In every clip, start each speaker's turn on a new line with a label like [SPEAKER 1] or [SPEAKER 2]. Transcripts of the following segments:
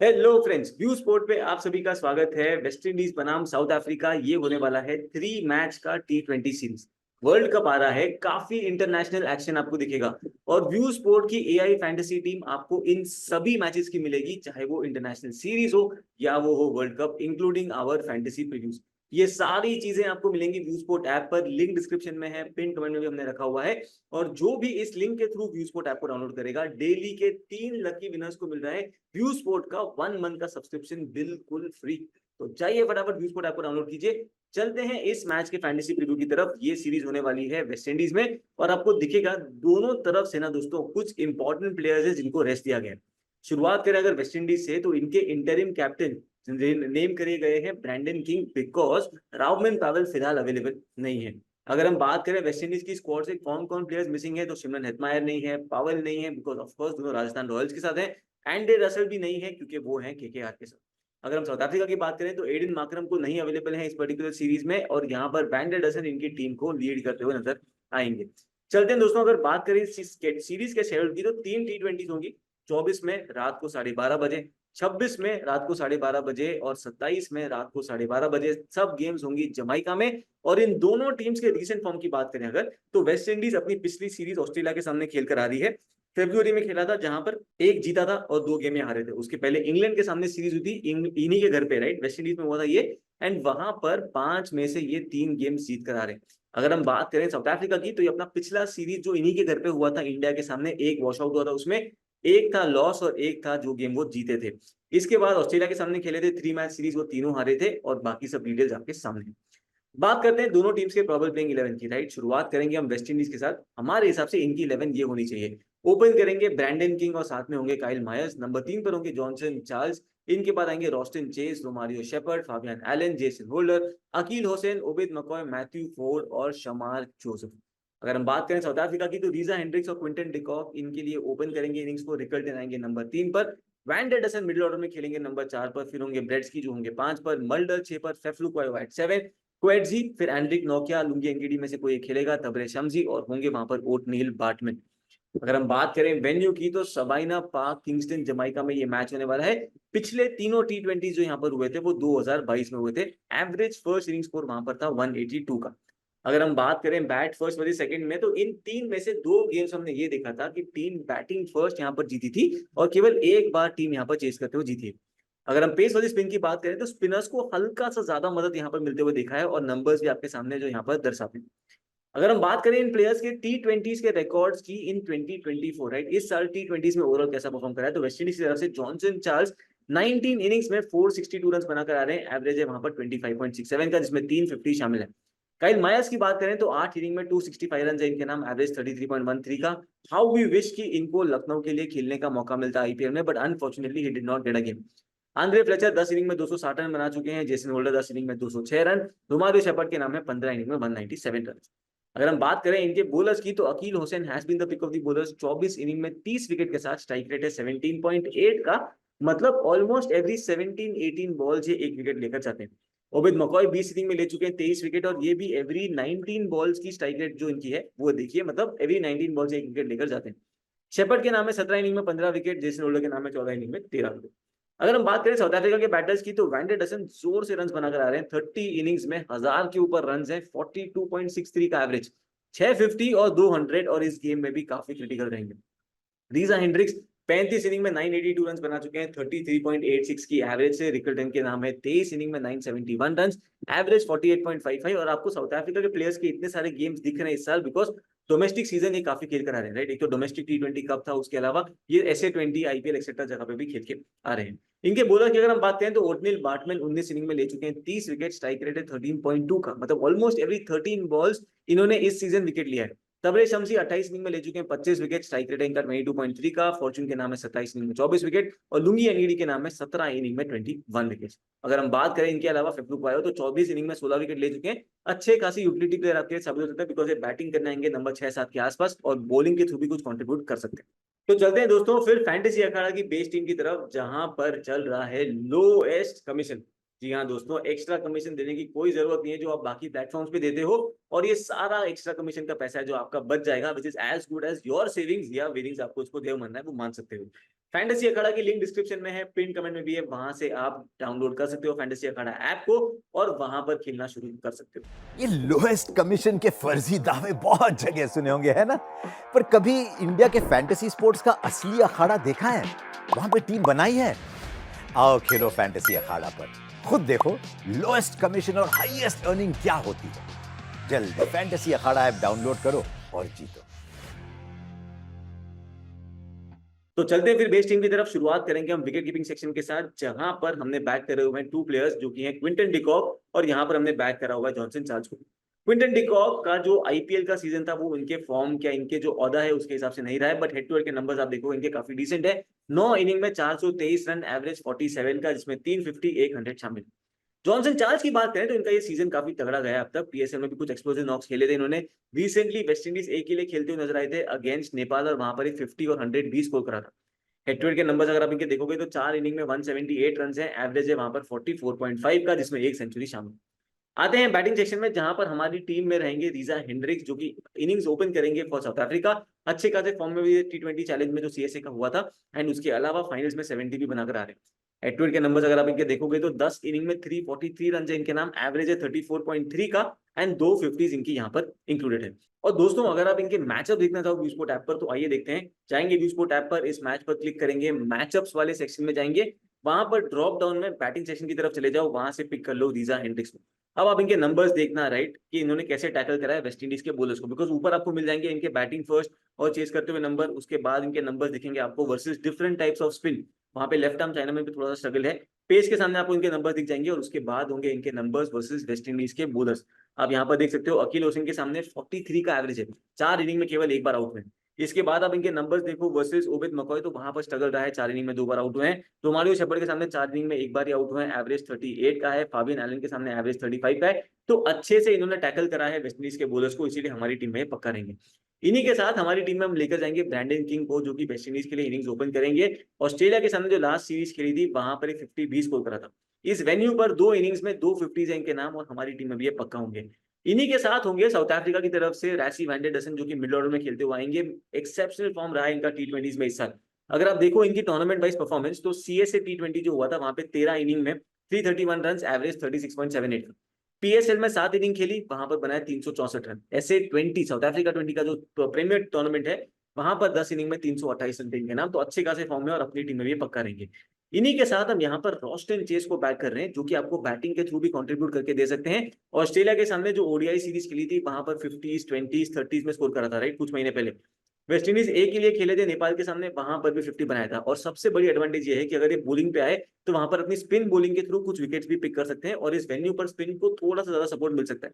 [SPEAKER 1] Hello friends, view sport पे आप सभी का स्वागत है। वेस्ट इंडीज बनाम साउथ अफ्रीका, ये होने वाला है 3 मैच का T20 सीरीज। वर्ल्ड कप आ रहा है, काफी इंटरनेशनल एक्शन आपको दिखेगा। और व्यू स्पोर्ट की एआई फैंटेसी टीम आपको इन सभी मैचेस की मिलेगी, चाहे वो इंटरनेशनल सीरीज हो या वो हो world cup, including our fantasy previews. ये सारी चीजें आपको मिलेंगी व्यू स्पोर्ट ऐप पर। लिंक डिस्क्रिप्शन में है, पिन कमेंट में भी हमने रखा हुआ है। और जो भी इस लिंक के थ्रू व्यू स्पोर्ट ऐप को डाउनलोड करेगा, डेली के 3 लकी विनर्स को मिल रहा है व्यू स्पोर्ट का 1 मंथ का सब्सक्रिप्शन बिल्कुल फ्री। तो जाइए फटाफट व्यू स्पोर्ट ऐप को डाउनलोड कीजिए। चलते हैं इस मैच के फैंटेसी प्रीव्यू की तरफ। ये सीरीज होने वाली है वेस्ट इंडीज में, और आपको दिखेगा दोनों तरफ से ना दोस्तों कुछ इंपॉर्टेंट प्लेयर्स हैं जिनको रेस्ट दिया गया है। शुरुआत करें अगर वेस्ट इंडीज से, तो इनके इंटरिम कैप्टन नेम करे गए हैं ब्रैंडन किंग, बिकॉज रावमन पावेल फिलहाल अवेलेबल नहीं है। अगर हम बात करें वेस्ट इंडीज की स्क्वाड से कौन कौन प्लेयर्स मिसिंग है, तो सिमरन हेटमायर नहीं है, पावेल नहीं है बिकॉज ऑफ कोर्स दोनों राजस्थान रॉयल्स के साथ हैं। एंडे रसल भी नहीं है क्योंकि वो है केकेआर के साथ। अगर हम साउथ अफ्रीका की बात करें तो एडन मार्करम को नहीं अवेलेबल है इस पर्टिकुलर सीरीज में, और यहाँ पर वैन डसन इनकी टीम को लीड करते हुए नजर आएंगे। चलते हैं दोस्तों, अगर बात करें सीरीज के शेड्यूल की, तो 3 T20 होंगी। 24 में रात को 12:30 बजे, 26 में रात को 12:30 बजे, और 27 में रात को 12:30 बजे। सब गेम्स होंगी जमाइका में। और इन दोनों टीम्स के रिसेंट फॉर्म की बात करें अगर, तो वेस्ट इंडीज अपनी पिछली सीरीज ऑस्ट्रेलिया के सामने खेल कर आ रही है। फेब्रुवरी में खेला था, जहां पर एक जीता था और 2 गेमें हारे थे। उसके पहले इंग्लैंड के सामने सीरीज हुई थी, इन्हीं के घर पे, राइट, वेस्ट इंडीज में हुआ था ये। एंड वहां पर 5 में से ये 3 गेम जीत कर आ रहे हैं। अगर हम बात करें साउथ अफ्रीका की, तो ये अपना पिछला सीरीज जो इन्हीं के घर पे हुआ था इंडिया के सामने, एक वॉश आउट हुआ था उसमें। एक था लॉस और एक था जो गेम वो जीते थे। इसके बाद ऑस्ट्रेलिया के सामने खेले थे 3 मैच सीरीज, वो तीनों हारे थे, और बाकी सब डिटेल्स आपके सामने। बात करते हैं दोनों टीम्स के प्रॉबल प्लेइंग 11 की, राइट। शुरुआत करेंगे हम वेस्ट इंडीज के साथ। हमारे हिसाब से इनकी 11 ये होनी चाहिए। ओपन करेंगे ब्रैंडन किंग, और साथ में होंगे काइल मायर्स। नंबर 3 पर होंगे जॉनसन चार्ल्स। इनके बाद आएंगे Roston Chase, Romario Shepherd, Fabian Allen, Jason Holder, Akeal Hosein, Obed McCoy, Matthew Forde और शमार जोसेफ। अगर हम बात करें साउथ अफ्रीका की, तो रीजा हेंड्रिक्स और क्विंटन डिकॉक इनके लिए ओपन करेंगे इनिंग्स को। रिकल्टन आएंगे नंबर 3 पर। वैन डेडसन मिडिल ऑर्डर में खेलेंगे नंबर 4 पर। फिर होंगे ब्रेड्स की जो होंगे 5 पर, मल्डर 6 पर, फेफ्लू क्वाइट 7, क्वेटजी, फिर एंड्रिक नोकिया, लुंगी एंगीडी में से कोई एक खेलेगा, तबरे शमजी, और होंगे वहां पर ओटनील बाटमैन। अगर हम बात करें वेन्यू की, तो सबाइना पार्क, किंगस्टन, जमाइका में ये मैच होने वाला है। पिछले तीनों T20 जो यहाँ पर हुए थे वो 2022 में हुए थे। एवरेज फर्स्ट इनिंग स्कोर वहां पर था 182 का। अगर हम बात करें बैट फर्स्ट वर्सेस सेकंड में, तो इन 3 में से 2 गेम्स हमने ये देखा था कि टीम बैटिंग फर्स्ट यहाँ पर जीती थी, और केवल एक बार टीम यहाँ पर चेस करते हुए जीती है। अगर हम पेस वाली स्पिन की बात करें, तो स्पिनर्स को हल्का सा ज्यादा मदद यहाँ पर मिलते हुए देखा है, और नंबर्स भी आपके सामने जो यहाँ पर दर्शाते हैं। अगर हम बात करें इन प्लेयर्स के T20 के रिकॉर्ड्स की इन 2024, राइट, इस साल T20 में ओवरऑल कैसा परफॉर्म करा है, तो वेस्ट इंडीज की तरफ से जॉनसन चार्ल्स 19 इनिंग्स में 462 रन बनाकर आ रहे हैं। एवरेज है वहां पर 25.67 का, जिसमें 350 शामिल है। काइल मायर्स की बात करें, तो 8 इनिंग में 265 रन है इनके नाम, एवरेज 33.13 का। हाउ वी विश कि इनको लखनऊ के लिए खेलने का मौका मिलता आईपीएल में, but unfortunately he did not get a game. Andre Fletcher 10 inning में 260 रन बना चुके हैं। जेसन होल्डर 10 इनिंग में 206 रन। रोमारियो शेपर्ड के नाम है 15 इनिंग में 197 रन। अगर हम बात करें इनके बोलर्स की, तो Akeal Hosein has been the pick of the bowlers. 24 inning में 30 विकेट के साथ, स्ट्राइक रेट है 17.8 का। मतलब ऑलमोस्ट एवरी 17-18 बॉल्स ये एक विकेट लेकर जाते हैं। ओबिद मकॉय 20 इनिंग में ले चुके हैं 23 विकेट, और ये भी एवरी 19 बॉल्स की स्ट्राइक रेट जो इनकी है वो देखिए, मतलब एवरी 19 बॉल्स एक विकेट लेकर जाते हैं। शेपर्ड के नाम है 17 इनिंग में 15 विकेट। जेसन होल्डर के नाम है 14 इनिंग में 13 विकेट। अगर हम बात करें साउथ अफ्रीका के बैटर्स की, तो वैन डसन जोर से रन बनाकर आ रहे हैं। 30 इनिंग्स में 1000 के ऊपर रन है, 42.63 का एवरेज, 650 और 200, और इस गेम में भी काफी क्रिटिकल रहेंगे। रीजा हेंड्रिक्स 35 इनिंग में 982 रन बना चुके हैं, 33.86 की एवरेज से। रिकल्टन के नाम है 23 इनिंग में 971 रन, एवरेज 48.55। और आपको साउथ अफ्रीका के प्लेयर्स के इतने सारे गेम्स दिख रहे हैं इस साल, बिकॉज डोमेस्टिक सीजन ये काफी खेल कर आ रहे हैं, राइट। एक तो डोमेस्टिक T20 कप था, उसके अलावा ये SA20, आईपीएल एक्सेट्रा जगह पे भी खेल के आ रहे हैं। इनके बॉलर की अगर हम बात करें, तो ओटनील बाटमैन 19 इनिंग में ले चुके हैं 30 विकेट, स्ट्राइक रेट है 13.2 का। मतलब ऑलमोस्ट एवरी 13 बॉल्स इन्होंने इस सीजन विकेट लिया है। तबरे शमसी 28 इनिंग में ले चुके हैं 25 विकेट, स्ट्राइक रेट इनका 22.3 का। फॉर्चून के नाम है 27 इनिंग में 24 विकेट, और लुंगी एंगीडी के नाम है 17 इनिंग में 21 विकेट। अगर हम बात करें इनके अलावा फेफ्लू क्वायो, तो 24 इनिंग में 16 विकेट ले चुके हैं। अच्छे खासी यूटिलिटी प्लेयर आपके साबित हो सकता है, बिकॉज ये बैटिंग करने आएंगे नंबर 6-7 के आसपास, और बॉलिंग के थ्रू भी कुछ कंट्रीब्यूट कर सकते हैं। तो चलते हैं दोस्तों फिर फैंटेसी अखाड़ा की बेस टीम की तरफ, जहां पर चल रहा है लोएस्ट कमीशन। जी हाँ दोस्तों, एक्स्ट्रा कमीशन देने की कोई जरूरत नहीं है जो आप बाकी प्लेटफॉर्म्स पे देते हो, और ये सारा एक्स्ट्रा कमीशन का पैसा है जो आपका बच जाएगा, which is as good as your savings या विनिंग्स। आपको उसको देव मानना है वो मान सकते हो। फैंटेसी अखाड़ा की लिंक डिस्क्रिप्शन में है, पिन कमेंट में भी है, वहां से आप डाउनलोड कर सकते हो फैंटेसी अखाड़ा ऐप को और वहां पर खेलना शुरू कर सकते हो।
[SPEAKER 2] ये लोएस्ट कमीशन के फर्जी दावे बहुत जगह सुने होंगे, है ना? पर कभी इंडिया के फैंटेसी स्पोर्ट्स का असली अखाड़ा देखा है? वहां पे टीम बनाई है? आओ खेलो फैंटेसी अखाड़ा पर, खुद देखो लोएस्ट कमीशन और हाईएस्ट अर्निंग क्या होती है। जल्द फैंटेसी अखाड़ा ऐप डाउनलोड करो और जीतो।
[SPEAKER 1] तो चलते हैं फिर बेस्ट टीम की तरफ। शुरुआत करेंगे हम विकेट कीपिंग सेक्शन के साथ, जहां पर हमने बैक करे हुए हैं 2 प्लेयर्स जो कि हैं क्विंटन डिकॉक और यहां पर हमने बैक करा हुआ है जॉनसन चार्ल्स को। क्विंटन डिकॉक का जो आईपीएल का सीजन था वो इनके फॉर्म क्या इनके जो ओहदा है उसके हिसाब से नहीं रहा है, बट हेड टू हेड के नंबर्स आप देखो इनके काफी डिसेंट है। 9 इनिंग में 423 रन, एवरेज 47 का, जिसमें 350 100 शामिल। जॉनसन चार्ल्स की बात करें तो इनका ये सीजन काफी तगड़ा गया अब तक। पीएसएल में भी कुछ एक्सप्लोसिव नॉक्स खेले थे इन्होंने। रिसेंटली वेस्टइंडीज ए के लिए खेलते हुए नजर आए थे अगेंस्ट नेपाल और वहां पर 50 और 100 भी स्कोर करा था। हेड टू हेड के नंबर्स अगर आप इनके देखोगे तो 4 इनिंग में 178 रन है, एवरेज है वहां पर 44.5 का, जिसमें 1 सेंचुरी शामिल। आते हैं बैटिंग सेक्शन में, जहां पर हमारी टीम में रहेंगे रीजा हेंड्रिक्स जो कि इनिंग्स ओपन करेंगे फॉर साउथ अफ्रीका। अच्छे खासे फॉर्म में भी T20 चैलेंज में जो सीएसए का हुआ था, एंड उसके अलावा फाइनल्स में 70 भी बनाकर आ रहे हैं। हेड टू हेड के नंबर्स अगर आप इनके देखोगे तो 10 इनिंग में 343 रन है इनके नाम, एवरेज है 34.3 का, एंड 2 50 इनकी यहाँ पर इंक्लूडेड है। और दोस्तों अगर आप इनके मैचअप देखना चाहो व्यू स्पोर्ट ऐप पर तो आइए देखते हैं। जाएंगे व्यू स्पोर्ट ऐप पर, इस मैच पर क्लिक करेंगे, मैचअप्स वाले सेक्शन में जाएंगे, वहां पर ड्रॉप डाउन में बैटिंग सेक्शन की तरफ चले जाओ, वहां से पिक कर लो रीजा हेंड्रिक्स को। अब आप इनके नंबर्स देखना राइट कि इन्होंने कैसे टैकल करा है वेस्ट इंडीज के बॉलर्स को, बिकॉज ऊपर आपको मिल जाएंगे इनके बैटिंग फर्स्ट और चेस करते हुए नंबर, उसके बाद इनके नंबर्स दिखेंगे आपको versus different types off spin. वहां पे लेफ्ट आर्म चाइना में भी थोड़ा सा स्ट्रगल है। पेस के सामने आपको इनके नंबर दिख जाएंगे और उसके बाद होंगे इनके नंबर्स वर्सेस वेस्ट इंडीज के बॉलर्स। आप यहाँ पर देख सकते हो अकील होसेन के सामने 43 का एवरेज है, 4 इनिंग में केवल एक बार आउट हुए। इसके बाद आप इनके नंबर्स देखो वर्सेस ओबित मकॉय, तो वहां पर स्ट्रगल रहा है, 4 इनिंग में 2 बार आउट हुए हैं। रोमारियो शेपर्ड के सामने 4 इनिंग में एक बार ही आउट हुए हैं, एवरेज 38 का है। फाबियन एलन के सामने एवरेज 35 का है। तो अच्छे से इन्होंने टैकल करा है वेस्ट इंडीज के बॉलर्स को, इसीलिए हमारी टीम में पक्का रहेंगे। इन्हीं के साथ हमारी टीम में हम लेकर जाएंगे ब्रैंडन किंग को, जो कि वेस्ट इंडीज के लिए इनिंग्स ओपन करेंगे। ऑस्ट्रेलिया के सामने जो लास्ट सीरीज खेली थी वहां पर 50 भी स्कोर करा था। इस वेन्यू पर 2 इनिंग्स में 2 50 है इनके नाम, और हमारी टीम में भी ये पक्का होंगे। इन्हीं के साथ होंगे साउथ अफ्रीका की तरफ से रैसी वैंडरडसन, जो कि मिडिल ऑर्डर में खेलते हुए आएंगे। एक्सेप्शनल फॉर्म रहा है इनका T20 में इस साल। अगर आप देखो इनकी टूर्नामेंट वाइज परफॉर्मेंस तो सीएसए T20 जो हुआ था वहां पे 13 इनिंग में 331 रन, एवरेज 36.78 का। पीएसएल में 7 इनिंग खेली, वहां पर बनाए 364 रन। ऐसे 20 साउथ अफ्रीका 20 का जो प्रीमियर टूर्नामेंट है वहां पर 10 इनिंग में 328 रन देंगे नाम, तो अच्छे खासे फॉर्म में और अपनी टीम में भी पक्का रहेंगे। इन्हीं के साथ हम यहाँ पर रॉस्टन चेस को बैक कर रहे हैं, जो कि आपको बैटिंग के थ्रू भी कंट्रीब्यूट करके दे सकते हैं। ऑस्ट्रेलिया के सामने जो ओडीआई सीरीज खेली थी वहां पर 50s 20s 30s में स्कोर करा था राइट, कुछ महीने पहले। वेस्ट इंडीज ए के लिए खेले थे नेपाल के सामने, वहां पर भी 50 बनाया था। और सबसे बड़ी एडवांटेज ये है कि अगर ये बॉलिंग पे आए तो वहां पर अपनी स्पिन बॉलिंग के थ्रू कुछ विकेट्स भी पिक कर सकते हैं, और इस वेन्यू पर स्पिन को थोड़ा सा ज्यादा सपोर्ट मिल सकता है।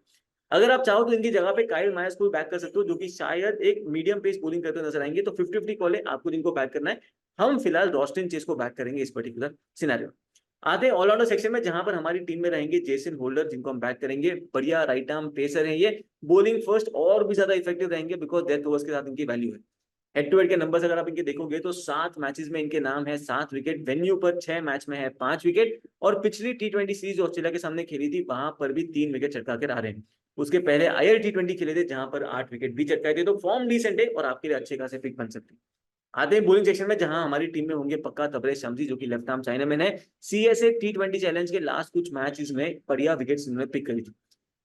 [SPEAKER 1] अगर आप चाहो तो इनकी जगह पे काइल मायर्स को बैक कर सकते हो, जो कि शायद एक मीडियम पेस बॉलिंग करते नजर आएंगे। तो 50-50 कॉल है आपको जिनको बैक करना है। हम फिलहाल रॉस्टन चेस को बैक करेंगे इस पर्टिकुलर सिनेरियो। आते हैं ऑलराउंडर सेक्शन में, जहां पर हमारी टीम में रहेंगे जेसन होल्डर, जिनको हम बैक करेंगे। बढ़िया राइट आर्म पेसर है ये, बॉलिंग फर्स्ट और भी ज्यादा इफेक्टिव रहेंगे बिकॉज डेथ ओवर्स के साथ इनकी वैल्यू है। हेड टू हेड के नंबर्स अगर आप इनके देखोगे तो 7 मैचेस में इनके नाम है 7 विकेट, वेन्यू पर 6 मैच में है 5 विकेट, और पिछली T20 सीरीज ऑस्ट्रेलिया के सामने खेली थी वहां पर भी 3 विकेट चटका कर आ रहे हैं। उसके पहले आईएल T20 खेले थे जहां पर 8 विकेट भी चटकाए थे। तो फॉर्म डिसेंट है और आपके लिए अच्छे खासे पिक बन सकते हैं। आते हैं बॉलिंग सेक्शन में, जहां हमारी टीम में होंगे पक्का तबरेज शमसी, जो कि लेफ्ट आर्म चाइनामैन है। सीएसए T20 चैलेंज के लास्ट कुछ मैचेस में बढ़िया विकेट्स इन्होंने पिक करी थी।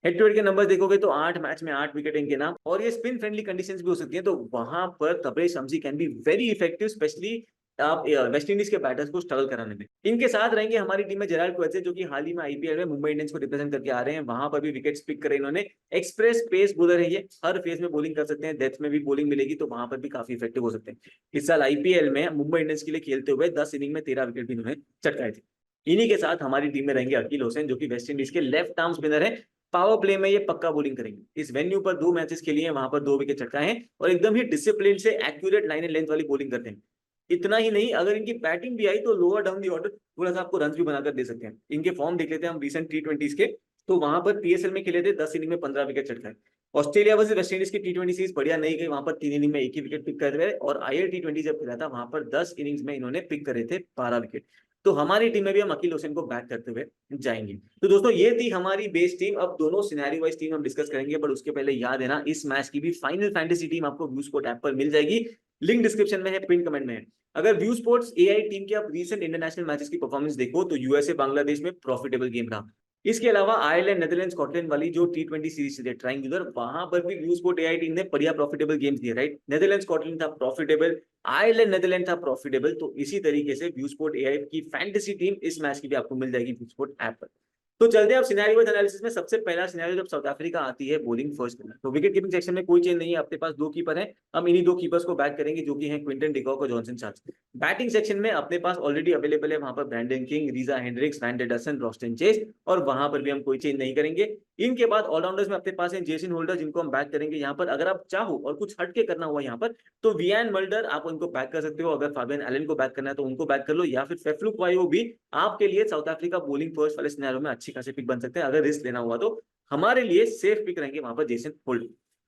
[SPEAKER 1] हेड टू हेड के नंबर देखोगे तो 8 मैच में 8 विकेट इनके नाम, और ये स्पिन फ्रेंडली कंडीशंस भी हो सकती हैं, तो वहां पर Tabraiz Shamsi can be very effective, specially आप वेस्ट इंडीज के बैटर्स को स्ट्रगल कराने में। इनके साथ रहेंगे हमारी टीम में जेराल्ड क्वेसे, जो कि हाल ही में आईपीएल में मुंबई इंडियंस को रिप्रेजेंट करके आ रहे हैं, वहां पर भी विकेट्स पिक करे इन्होंने। एक्सप्रेस पेस बॉलर है ये, हर फेज में बॉलिंग कर सकते हैं, डेथ में भी बॉलिंग मिलेगी तो वहां पर भी काफी इफेक्टिव हो सकते हैं। इस साल आईपीएल में मुंबई इंडियंस के लिए खेलते हुए 10 इनिंग में 13 विकेट भी इन्होंने चटकाए थे। इन्हीं के साथ हमारी टीम में रहेंगे अकील होसेन, जो कि वेस्ट इंडीज के लेफ्ट आर्म स्पिनर है। पावर प्ले में ये पक्का बॉलिंग करेंगे। इस वेन्यू पर 2 मैचेस खेली हैं, वहां पर 2 विकेट चटकाए हैं, और एकदम ही डिसिप्लिन से एक्यूरेट लाइन एंड लेंथ वाली बॉलिंग करते हैं। इतना ही नहीं, अगर इनकी बैटिंग भी आई तो लोअर डाउन दी ऑर्डर थोड़ा सा आपको रन भी बनाकर दे सकते हैं। इनके फॉर्म देख लेते हैं हम रिसेंट T20 के, तो वहां पर पीएसएल में खेले थे 10 इनिंग में 15 विकेट चटकाए। ऑस्ट्रेलिया वर्सेस वेस्ट इंडीज की T20 सीरीज बढ़िया नहीं गई, वहां पर 3 इनिंग में एक ही विकेट पिक कर रहे, और आईएल T20 जब खेला था वहां पर 10 इनिंग्स में इन्होंने पिक करे थे 12 विकेट। तो हमारी टीम में भी हम अकील होसेन को बैक करते हुए जाएंगे। तो दोस्तों ये थी हमारी बेस टीम। अब दोनों सिनेरियो वाइज टीम हम डिस्कस करेंगे, बट उसके पहले याद है ना, इस मैच की भी फाइनल फैंटेसी टीम आपको व्यू स्पोर्ट ऐप पर मिल जाएगी। लिंक डिस्क्रिप्शन में है, पिन कमेंट में है। अगर व्यू स्पोर्ट्स एआई टीम के आप रीसेंट इंटरनेशनल मैचेस की परफॉर्मेंस देखो तो यूएसए बांग्लादेश में प्रॉफिटेबल गेम रहा। इसके अलावा आयरलैंड नेदरलैंड स्कॉटलैंड वाली जो टी20 सीरीज थी ट्रायंगुलर, वहां पर भी व्यू स्पोर्ट एआई टीम ने बढ़िया प्रॉफिटेबल गेम्स दिए, राइट। नेदरलैंड स्कॉटलैंड था प्रॉफिटेबल, आयरलैंड नेदरलैंड था प्रॉफिटेबल। तो इसी तरीके से व्यू स्पोर्ट एआई की फैंटेसी टीम इस मैच की भी आपको मिल जाएगी व्यू स्पोर्ट ऐप पर। तो चलते हैं अब सिनेरियो वाइज एनालिसिस में। सबसे पहला सिनेरियो जब साउथ अफ्रीका आती है बॉलिंग फर्स्ट करना, तो विकेट कीपिंग सेक्शन में कोई चेंज नहीं है, अपने पास दो कीपर हैं। हम इन्हीं दो कीपर्स को बैक करेंगे जो कि हैं क्विंटन डिकॉक और जॉनसन चार्ल्स। बैटिंग सेक्शन में अपने पास ऑलरेडी अवेलेबल है वहां पर Brandon King, Reeza Hendricks, van der Dussen, Roston Chase, और वहां पर भी हम कोई चेंज नहीं करेंगे। इनके बाद ऑलराउंडर्स में अपने पास है जेसन होल्डर जिनको हम बैक करेंगे यहाँ पर। अगर आप चाहो और कुछ हटके करना हुआ यहाँ पर तो वियान मल्डर आप उनको बैक कर सकते हो। अगर फाबियन एलन को बैक करना है तो उनको बैक कर लो, या फिर फेफ्लुक वायो भी आपके लिए साउथ अफ्रीका बॉलिंग फर्स्ट वाले सिनेरियो में अच्छी खासी पिक बन सकते हैं। अगर रिस्क लेना हुआ तो हमारे लिए सेफ पिक रहेंगे वहां पर जेसन होल्डर।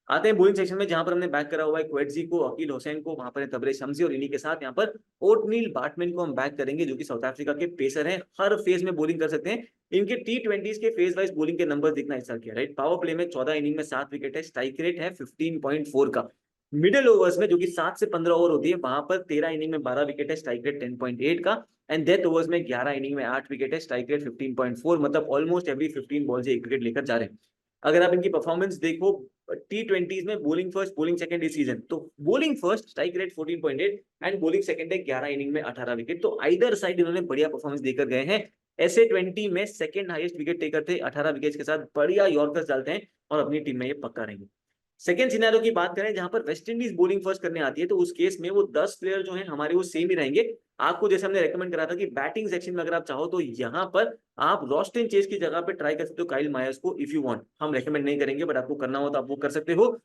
[SPEAKER 1] आते हैं बॉलिंग सेक्शन में जहां पर हमने बैक करा हुआ है क्वेटजी को, अकील हुसैन को, वहां पर तबरेज शम्सी, और इन्हीं के साथ यहाँ पर ओटनील बाटमैन को हम बैक करेंगे जो कि साउथ अफ्रीका के पेसर हैं, हर फेज में बॉलिंग कर सकते हैं। इनके टी20 के फेज वाइज बॉलिंग के नंबर देखना इस साल किया, राइट। पावर प्ले में 14 इनिंग में 7 विकेट है, स्ट्राइक रेट है 15.4 का। मिडिल ओवर्स में जो कि 7 से 15 ओवर होती है वहां पर 13 इनिंग में 12 विकेट है, स्ट्राइक रेट 10.8 का। एंड डेथ ओवर्स में 11 इनिंग में 8 विकेट है, स्ट्राइक रेट 15.4, मतलब ऑलमोस्ट एवरी 15 बॉल से एक विकेट लेकर जा रहे हैं। अगर आप इनकी परफॉर्मेंस देखो टी20 में बॉलिंग फर्स्ट बॉलिंग सेकंड इस सीजन, तो bowling first strike rate 14.8 and bowling second है 11 इनिंग में 18 विकेट। तो आइदर साइड इन्होंने बढ़िया परफॉर्मेंस देकर गए हैं। SA20 में सेकंड हाईएस्ट विकेट टेकर थे, 18 विकेट के साथ बढ़िया यॉर्कर्स डालते हैं और अपनी टीम में ये पक्का रहेंगे। सेकेंड सिनेरियो की बात करें जहां पर वेस्ट इंडीज बॉलिंग फर्स्ट करने आती है, तो उस केस में वो 10 प्लेयर जो हैं हमारे वो सेम ही रहेंगे। आपको जैसे हमने रेकमेंड करा था कि बैटिंग सेक्शन में अगर आप चाहो तो यहाँ पर आप रॉस्टन चेज की जगह पे ट्राई कर सकते हो काइल मायर्स को, इफ यू वांट। हम रेकमेंड नहीं करेंगे बट आपको करना हो तो आप वो कर सकते हो।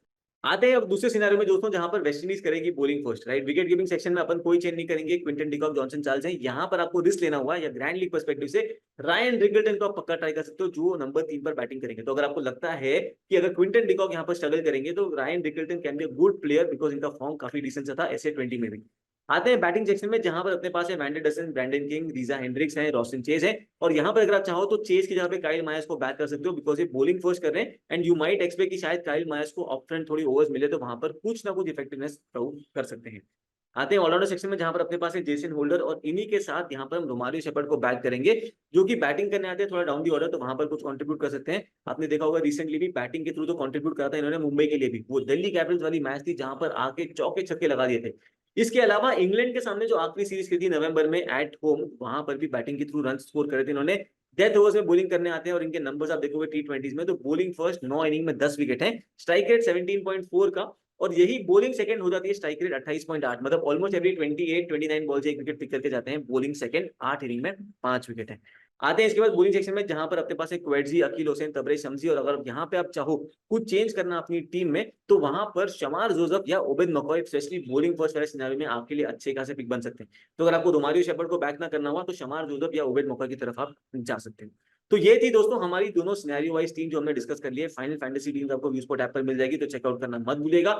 [SPEAKER 1] आते हैं अब दूसरे सिनेरियो में दोस्तों जहां पर वेस्ट इंडीज करेगी bowling first, right. Wicket keeping section में अपन कोई चेंज नहीं करेंगे, क्विंटन डिकॉक, जॉनसन चार्ल्स है। यहाँ पर आपको रिस्क लेना हुआ या ग्रैंड लीग पर्सपेक्टिव से रायन रिगल्टन को आप पक्का ट्राई कर सकते हो जो नंबर 3 पर बैटिंग करेंगे। तो अगर आपको लगता है कि अगर क्विंटन डिकॉक यहाँ पर स्ट्रगल करेंगे तो Ryan Rickelton can be a good player because इनका फॉर्म काफी डिसेंट था SA20 में भी। आते हैं बैटिंग सेक्शन में जहां पर अपने पास है van der Dussen, Brandon King, Reeza Hendricks है, रॉस्टन चेज है। और यहाँ पर अगर आप चाहो तो चेज की जगह पे काइल मायर्स को बैक कर सकते हो बिकॉज ये बॉलिंग फर्स्ट कर रहे हैं एंड यू माइट एक्सपेक्ट कि शायद काइल मायर्स को अप फ्रंट थोड़ी ओवर्स मिले तो वहां पर कुछ ना कुछ इफेक्टिवनेस कर सकते हैं। आते हैं ऑलराउंडर सेक्शन में जहां पर अपने पास है जेसन होल्डर, और इन्हीं के साथ यहाँ पर हम रोमारियो शेपर्ड को बैक करेंगे जो कि बैटिंग करने आते हैं थोड़ा डाउन दी ऑर्डर, तो वहां पर कुछ कंट्रीब्यूट कर सकते हैं। आपने देखा होगा रिसेंटली भी बैटिंग के थ्रू तो कंट्रीब्यूट करा था इन्होंने मुंबई के लिए भी, वो दिल्ली कैपिटल्स वाली मैच थी जहां पर आके चौके छक्के लगा दिए थे। इसके अलावा इंग्लैंड के सामने जो आखिरी सीरीज की थी नवंबर में एट होम, वहां पर भी बैटिंग के थ्रू रन स्कोर करे थे इन्होंने। डेथ ओवर्स में बॉलिंग करने आते हैं और इनके नंबर्स आप देखोगे टी20 में तो बॉलिंग फर्स्ट 9 इनिंग में 10 विकेट है, स्ट्राइक रेट 17.4 का। और यही बॉलिंग सेकंड हो जाती है, स्ट्राइक रेट 28.8, मतलब ऑलमोस्ट एवरी 28-29 बॉल से एक विकेट पिक करके जाते हैं। बॉलिंग सेकंड 8 इनिंग में 5 विकेट है। आते हैं इसके बाद बॉलिंग सेक्शन में जहां पर अपने पास है क्वेटजी, अकील हुसैन, तबरेज शम्सी, और अगर यहाँ पे आप चाहो कुछ चेंज करना अपनी टीम में तो वहां पर शमार जोसेफ या ओबेद मकॉय स्पेशली बॉलिंग फर्स्ट वाले सिनेरियो में आपके लिए अच्छे खासे पिक बन सकते हैं। तो अगर आपको रोमारियो शेपर्ड को बैक ना करना हुआ तो शमार जोसेफ या ओबेद मकॉय की तरफ आप जा सकते हैं। तो ये थी दोस्तों हमारी दोनों सिनेरियो वाइज टीम जो हमने डिस्कस कर लिए। फाइनल फैंटेसी टीम आपको व्यू स्पोर्ट ऐप पर मिल जाएगी तो चेकआउट करना मत भूलिएगा।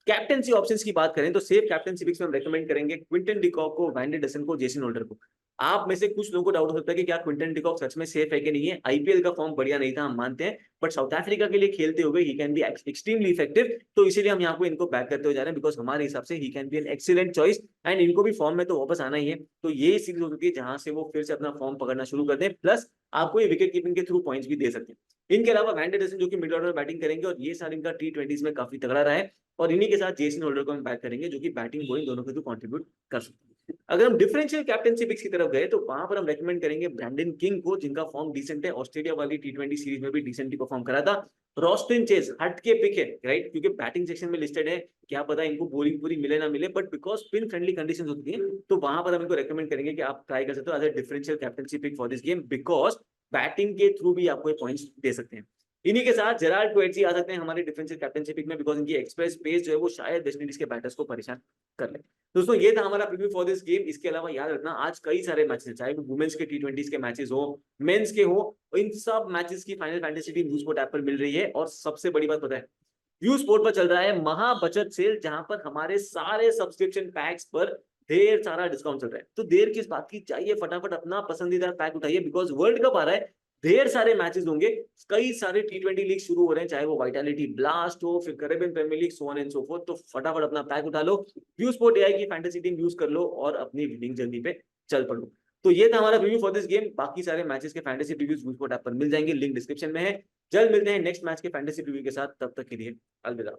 [SPEAKER 1] कैप्टेंसी ऑप्शंस की बात करें तो सेफ कैप्टेंसी पिक्स में हम रेकमेंड करेंगे क्विंटन डिकॉक को, वैन डेडरसन को, जेसन होल्डर को। आप में से कुछ लोगों को डाउट हो सकता है कि क्या क्विंटन डिकॉक सच में सेफ है कि नहीं है। आईपीएल का फॉर्म बढ़िया नहीं था हम मानते हैं, बट साउथ अफ्रीका के लिए खेलते हुए he can be extremely effective. तो इसीलिए हम यहाँ को इनको बैक करते हुए जा रहे हैं बिकॉज हमारे हिसाब से he can be an excellent choice and इनको भी फॉर्म में तो वापस आना ही है। तो ये सीरीज हो सकती है जहां से वो फिर से अपना फॉर्म पकड़ना शुरू कर दें, प्लस आपको ये विकेट कीपिंग के थ्रू पॉइंट्स भी दे सकते हैं। इनके अलावा वैन डेडरसन जो कि मिड ऑर्डर में बैटिंग करेंगे और ये साल इनका टी20 में काफी तगड़ा रहा है, और इन्हीं के साथ जेसन होल्डर को हम बैक करेंगे जो कि बैटिंग बॉलिंग दोनों के थ्रू कंट्रीब्यूट कर सकते हैं। अगर हम डिफरेंशियल कैप्टेंसी पिक्स की तरफ गए तो वहां पर हम रेकमेंड करेंगे ब्रैंडन किंग को जिनका फॉर्म डिसेंट है, ऑस्ट्रेलिया वाली टी20 सीरीज में भी डिसेंटली परफॉर्म करा था। रॉस्टन चेज हट के पिक है, राइट, क्योंकि बैटिंग सेक्शन में लिस्टेड है, क्या पता इनको बॉलिंग पूरी मिले ना मिले, but because spin friendly conditions होती है तो वहां पर हम इनको रेकमेंड करेंगे कि आप ट्राई कर सकते हो as a differential captaincy pick for this game because batting के थ्रू भी आपको पॉइंट्स दे सकते हैं। इन्हीं के साथ जेराल्ड क्वेटजी आ सकते हैं हमारे डिफेंसिव कैप्टेंसी पिक में बिकॉज इनकी एक्सप्रेस पेस जो है वो शायद वेस्ट इंडीज के बैटर्स को परेशान कर ले। दोस्तों ये था हमारा प्रीव्यू फॉर दिस गेम। इसके अलावा याद रखना आज कई सारे मैचेस, चाहे वो वुमेन्स के टी20 के मैचेस हो, मेंस के हो, इन सब मैचेस की final fantasy team view sport app पर मिल रही है। और सबसे बड़ी बात पता है, व्यू स्पोर्ट पर चल रहा है महा बचत सेल जहां पर हमारे सारे सब्सक्रिप्शन पैक्स पर ढेर सारा डिस्काउंट चल रहा है। तो देर किस बात की, चाहिए फटाफट अपना पसंदीदा पैक उठाइए बिकॉज वर्ल्ड कप आ रहा है ढेर सारे मैचेस होंगे, कई सारे T20 लीग शुरू हो रहे हैं, चाहे वो वाइटैलिटी ब्लास्ट हो, फिर Caribbean Premier League, so on and so forth. तो फटाफट अपना पैक उठा लो, व्यू स्पोर्ट एआई की फैंटेसी टीम यूज कर लो और अपनी विनिंग जर्नी पे चल पड़ो। तो ये था हमारा रिव्यू फॉर दिस गेम। बाकी सारे मैचेस के fantasy reviews view sport app पर मिल जाएंगे, लिंक डिस्क्रिप्शन में है। जल्द मिलते हैं नेक्स्ट मैच के फैंटेसी रिव्यू के साथ, तब तक के लिए अलविदा।